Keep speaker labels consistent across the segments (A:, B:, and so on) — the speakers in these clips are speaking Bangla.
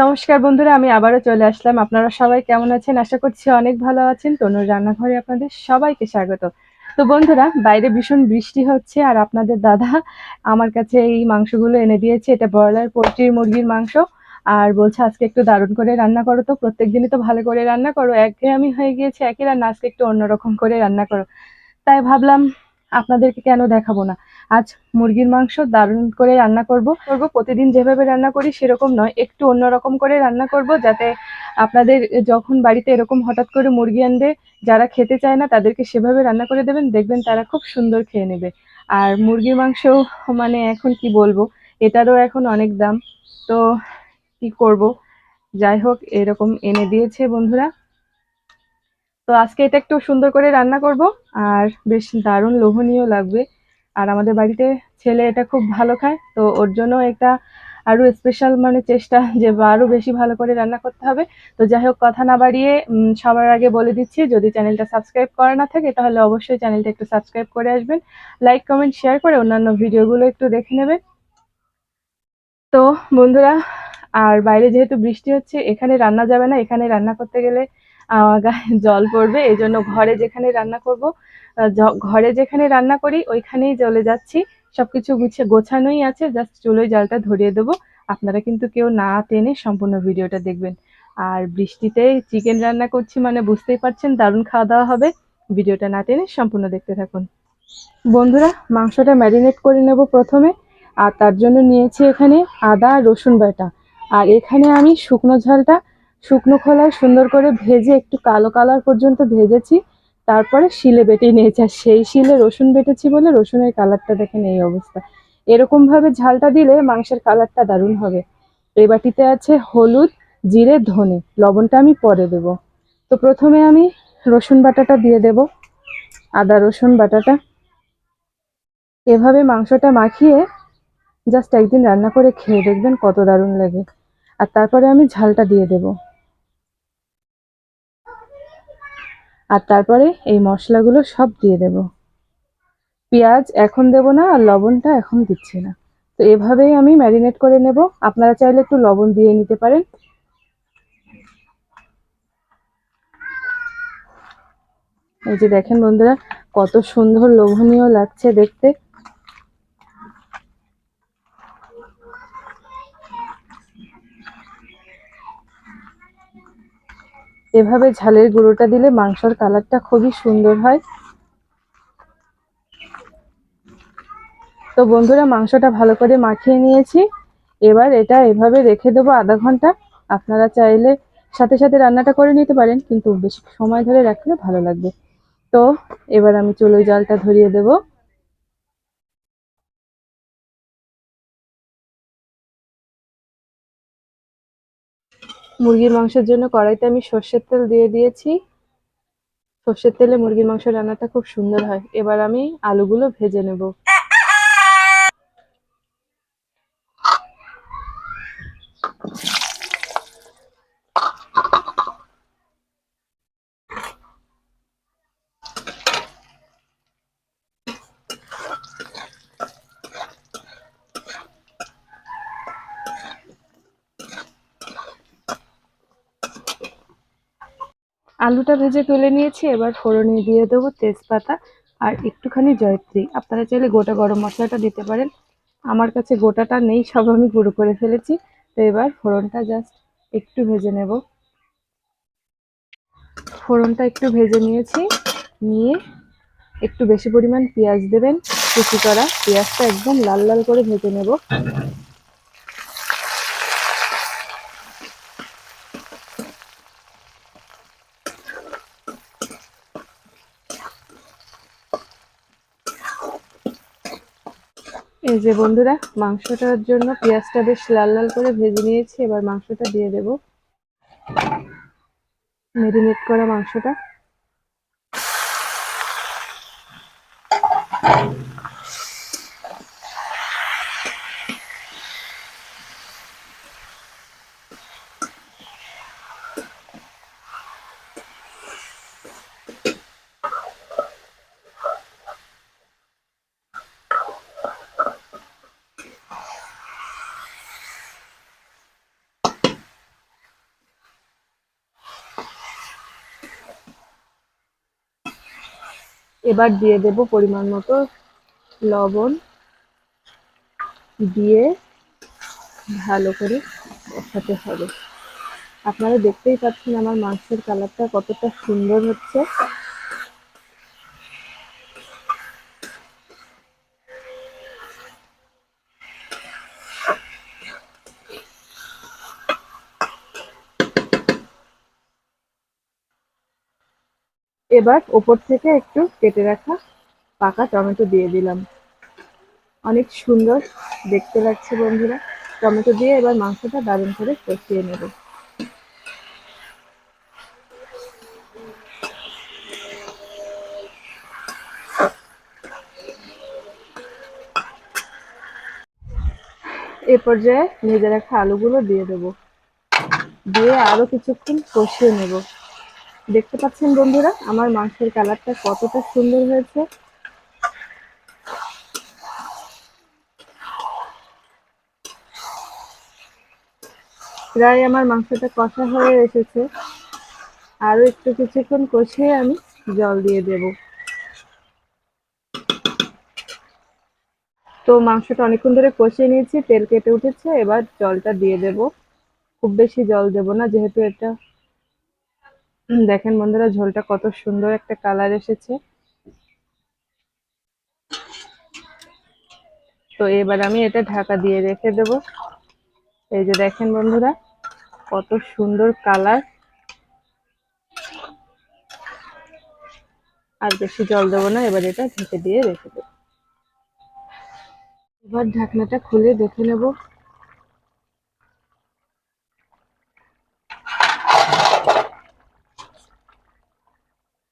A: নমস্কার বন্ধুরা, আমি আবারও চলে আসলাম। আপনারা সবাই কেমন আছেন? আশা করছি অনেক ভালো আছেন। তনুর রান্নাঘরে আপনাদের সবাইকে স্বাগত। তো বন্ধুরা, বাইরে ভীষণ বৃষ্টি হচ্ছে আর আপনাদের দাদা আমার কাছে এই মাংসগুলো এনে দিয়েছে। এটা ব্রয়লার পোল্ট্রির মুরগির মাংস। আর বলছে আজকে একটু দারুণ করে রান্না করো, তো প্রত্যেকদিনই তো ভালো করে রান্না করো, একঘেয়েমি হয়ে গিয়েছে একই রান্না, আজকে একটু অন্যরকম করে রান্না করো। তাই ভাবলাম আপনাদেরকে কেন দেখাবো না। আজ মুরগির মাংস দারুণ করে রান্না করব। প্রতিদিন যেভাবে রান্না করি সেরকম নয়, একটু অন্যরকম করে রান্না করব, যাতে আপনাদের যখন বাড়িতে এরকম হঠাৎ করে মুরগি আনবে, যারা খেতে চায় না তাদেরকে সেভাবে রান্না করে দেবেন, দেখবেন তারা খুব সুন্দর খেয়ে নেবে। আর মুরগির মাংস মানে এখন কি বলবো, এটারও এখন অনেক দাম। তো কি করব, যাই হোক এরকম এনে দিয়েছে বন্ধুরা। তো আজকে এটা একটু সুন্দর করে রান্না করব আর বেশ দারুণ লোভনীয় লাগবে। আর আমাদের বাড়িতে ছেলে এটা খুব ভালো খায়, তো ওর জন্য একটা আরো স্পেশাল মানে চেষ্টা যে আরো বেশি ভালো করে রান্না করতে হবে। তো যাই হোক কথা না বাড়িয়ে সবার আগে বলে দিচ্ছি, যদি চ্যানেলটা সাবস্ক্রাইব করা না থাকে তাহলে অবশ্যই চ্যানেলটা একটু সাবস্ক্রাইব করে আসবেন, লাইক কমেন্ট শেয়ার করে অন্যান্য ভিডিওগুলো একটু দেখে নেবেন। তো বন্ধুরা, আর বাইরে যেহেতু বৃষ্টি হচ্ছে, এখানে রান্না যাবে না, এখানে রান্না করতে গেলে গায়ে জল পড়বে, এই জন্য ঘরে যেখানে রান্না করব, ঘরে যেখানে রান্না করি ওইখানেই চলে যাচ্ছি। সবকিছু গোছানোই আছে, জাস্ট চুলোয় জালটা ধরিয়ে দেবো। আপনারা কিন্তু কেউ না টেনে সম্পূর্ণ ভিডিওটা দেখবেন। আর বৃষ্টিতে চিকেন রান্না করছি মানে বুঝতেই পারছেন দারুণ খাওয়া দাওয়া হবে। ভিডিওটা না টেনে সম্পূর্ণ দেখতে থাকুন বন্ধুরা। মাংসটা ম্যারিনেট করে নেব প্রথমে। আর তার জন্য নিয়েছি এখানে আদা রসুন বাটা। আর এখানে আমি শুকনো খোলায় সুন্দর করে ভেজে একটু কালো কালার পর্যন্ত ভেজেছি। তারপরে শিলে বেটে নিয়েছি, আর সেই শিলে রসুন বেটেছি বলে রসুনের কালারটা দেখেন এই অবস্থা। এরকম ভাবে ঝালটা দিলে মাংসের কালারটা দারুণ হবে। এই বাটিতে আছে হলুদ, জিরে, ধনে, লবণটা আমি পরে দেব। তো প্রথমে আমি রসুন বাটাটা দিয়ে দেব, আদা রসুন বাটাটা। এভাবে মাংসটা মাখিয়ে জাস্ট একদিন রান্না করে খেয়ে দেখবেন কত দারুণ লাগে। আর তারপরে আমি ঝালটা দিয়ে দেব। আর তারপরে এই মশলাগুলো সব দিয়ে দেব। পেঁয়াজ এখন দেব না, আর লবণটা এখন দিচ্ছি না। তো এভাবেই আমি ম্যারিনেট করে নেব। আপনারা চাইলে একটু লবণ দিয়ে নিতে পারেন। এই যে দেখেন বন্ধুরা, কত সুন্দর লোভনীয় লাগছে দেখতে। এভাবে ঝালের গুঁড়োটা দিলে মাংসের কালারটা খুবই সুন্দর হয়। তো বন্ধুরা, মাংসটা ভালো করে মাখিয়ে নিয়েছি। এবার এটা এভাবে রেখে দেবো আধা ঘন্টা। আপনারা চাইলে সাথে সাথে রান্নাটা করে নিতে পারেন, কিন্তু বেশি সময় ধরে রাখলে ভালো লাগবে। তো এবার আমি চুলোয় জালটা ধরিয়ে দেব। মুরগির মাংসের জন্য কড়াইতে আমি সর্ষের তেল দিয়ে দিয়েছি। সর্ষের তেলে মুরগির মাংস রান্নাটা খুব সুন্দর হয়। এবার আমি আলুগুলো ভেজে নেব। আলুটা ভেজে তুলে নিয়েছি। এবার ফোড়নে দিয়ে দেবো তেজপাতা আর একটুখানি জয়ত্রী। আপনারা চাইলে গোটা গরম মশলাটা দিতে পারেন, আমার কাছে গোটাটা নেই, সব আমি গুঁড়ো করে ফেলেছি। তো এবার ফোড়নটা জাস্ট একটু ভেজে নেব। ফোড়নটা একটু ভেজে নিয়েছি, নিয়ে একটু বেশি পরিমাণ পেঁয়াজ দেবেন, কুচি করা পেঁয়াজটা একদম লাল লাল করে ভেজে নেব। এই যে বন্ধুরা, মাংসটার জন্য পেঁয়াজটা বেশ লাল লাল করে ভেজে নিয়েছি। এবার মাংসটা দিয়ে দেব, ম্যারিনেট করা মাংসটা। এবার দিয়ে দেব পরিমাণ মতো লবণ, দিয়ে ভালো করে কষাতে হবে। আপনারা দেখতেই পাচ্ছেন আমার মাংসের কালারটা কতটা সুন্দর হচ্ছে। এবার ওপর থেকে একটু কেটে রাখা পাকা টমেটো দিয়ে দিলাম। অনেক সুন্দর দেখতে লাগছে বন্ধুরা। টমেটো দিয়ে এবার মাংসটা দারুণ করে কষিয়ে নেব। এ পর্যায়ে ভেজে রাখা আলুগুলো দিয়ে দেব, দিয়ে আরো কিছুক্ষণ কষিয়ে নেব। দেখতে পাচ্ছেন বন্ধুরা আমার মাংসের কালারটা কতটা সুন্দর হয়েছে। প্রায় আমার মাংসটা কষা হয়ে এসেছে, আরো একটু কিছুক্ষণ কষিয়ে আমি জল দিয়ে দেব। তো মাংসটা অনেকক্ষণ ধরে কষিয়ে নিয়েছি, তেল কেটে উঠেছে, এবার জলটা দিয়ে দেব। খুব বেশি জল দেব না, যেহেতু এটা দেখেন বন্ধুরা ঝোলটা কত সুন্দর একটা কালার এসেছে। তো এবার আমি এটা ঢাকা দিয়ে রেখে দেব। এই যে দেখেন বন্ধুরা কত সুন্দর কালার। আর বেশি জল দেবো না, এবার এটা ঢেকে দিয়ে রেখে দেবো। এবার ঢাকনাটা খুলে দেখে নেব।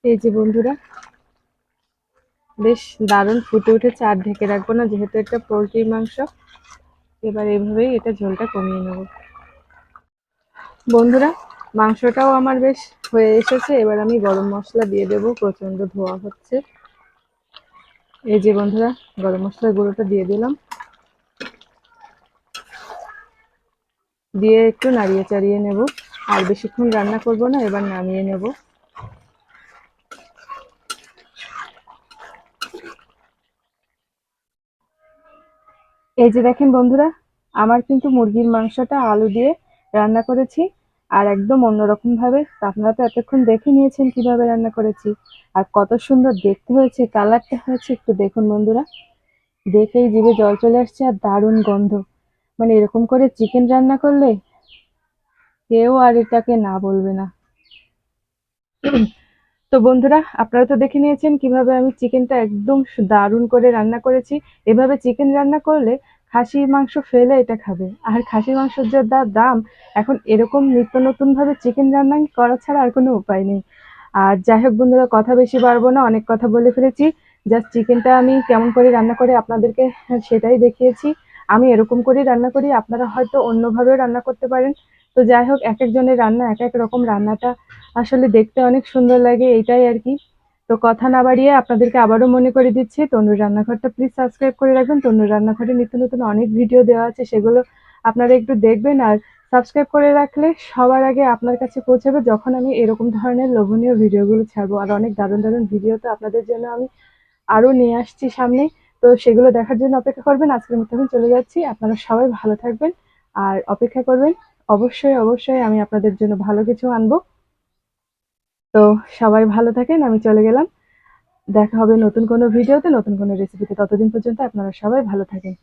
A: এই যে বন্ধুরা বেশ দারুণ ফুটে উঠেছে, আর ঢেকে রাখবো না যেহেতু এটা পোলট্রির মাংস। এবার এইভাবেই এটা ঝোলটা কমিয়ে নেব। বন্ধুরা মাংসটাও আমার বেশ হয়ে এসেছে, এবার আমি গরম মশলা দিয়ে দেব। প্রচন্ড ধোয়া হচ্ছে। এই যে বন্ধুরা গরম মশলার গুঁড়োটা দিয়ে দিলাম, দিয়ে একটু নাড়িয়ে চাড়িয়ে নেব। আর বেশিক্ষণ রান্না করব না, এবার নামিয়ে নেব। এই যে দেখেন বন্ধুরা আমার কিন্তু মুরগির মাংসটা আলু দিয়ে রান্না করেছি, আর একদম অন্যরকম ভাবে। আপনারা তো এতক্ষণ দেখে নিয়েছেন কিভাবে রান্না করেছি, আর কত সুন্দর দেখতে হয়েছে, কালারটা হয়েছে একটু দেখুন বন্ধুরা। দেখেই জিভে জল চলে আসছে, আর দারুণ গন্ধ। মানে এরকম করে চিকেন রান্না করলে কেউ আর এটাকে না বলবে না। তো বন্ধুরা আপনারা তো দেখে নিয়েছেন কিভাবে আমি চিকেনটা একদম দারুণ করে রান্না করেছি। এভাবে চিকেন রান্না করলে খাসির মাংস ফেলে এটা খাবে। আর খাসির মাংসের যে দাম, এখন এরকম নিত্য নতুন ভাবে চিকেন রান্না করা ছাড়া আর কোনো উপায় নেই। আর যাই হোক বন্ধুরা কথা বেশি বাড়বো না, অনেক কথা বলে ফেলেছি। জাস্ট চিকেনটা আমি কেমন করে রান্না করে আপনাদেরকে সেটাই দেখিয়েছি। আমি এরকম করেই রান্না করি, আপনারা হয়তো অন্যভাবেও রান্না করতে পারেন। তো যাই হোক এক একজনের রান্না এক এক রকম, রান্নাটা আসলে দেখতে অনেক সুন্দর লাগে, এইটাই আর কি। তো কথা না বাড়িয়ে আপনাদেরকে আবারও মনে করে দিচ্ছি, তনুর রান্নাঘরটা প্লিজ সাবস্ক্রাইব করে রাখবেন। তনুর রান্নাঘরে নিত্য নতুন অনেক ভিডিও দেওয়া আছে, সেগুলো আপনারা একটু দেখবেন। আর সাবস্ক্রাইব করে রাখলে সবার আগে আপনার কাছে পৌঁছাবে যখন আমি এরকম ধরনের লোভনীয় ভিডিওগুলো ছাড়বো। আর অনেক দারুণ দারুণ ভিডিও তো আপনাদের জন্য আমি আরো নিয়ে আসছি সামনে। তো সেগুলো দেখার জন্য অপেক্ষা করবেন। আজকের মতো আমি চলে যাচ্ছি, আপনারা সবাই ভালো থাকবেন আর অপেক্ষা করবেন। অবশ্যই অবশ্যই আমি আপনাদের জন্য ভালো কিছু আনবো। তো সবাই ভালো থাকেন, আমি চলে গেলাম। দেখা হবে নতুন কোনো ভিডিওতে, নতুন কোনো রেসিপিতে। ততদিন পর্যন্ত আপনারা সবাই ভালো থাকেন।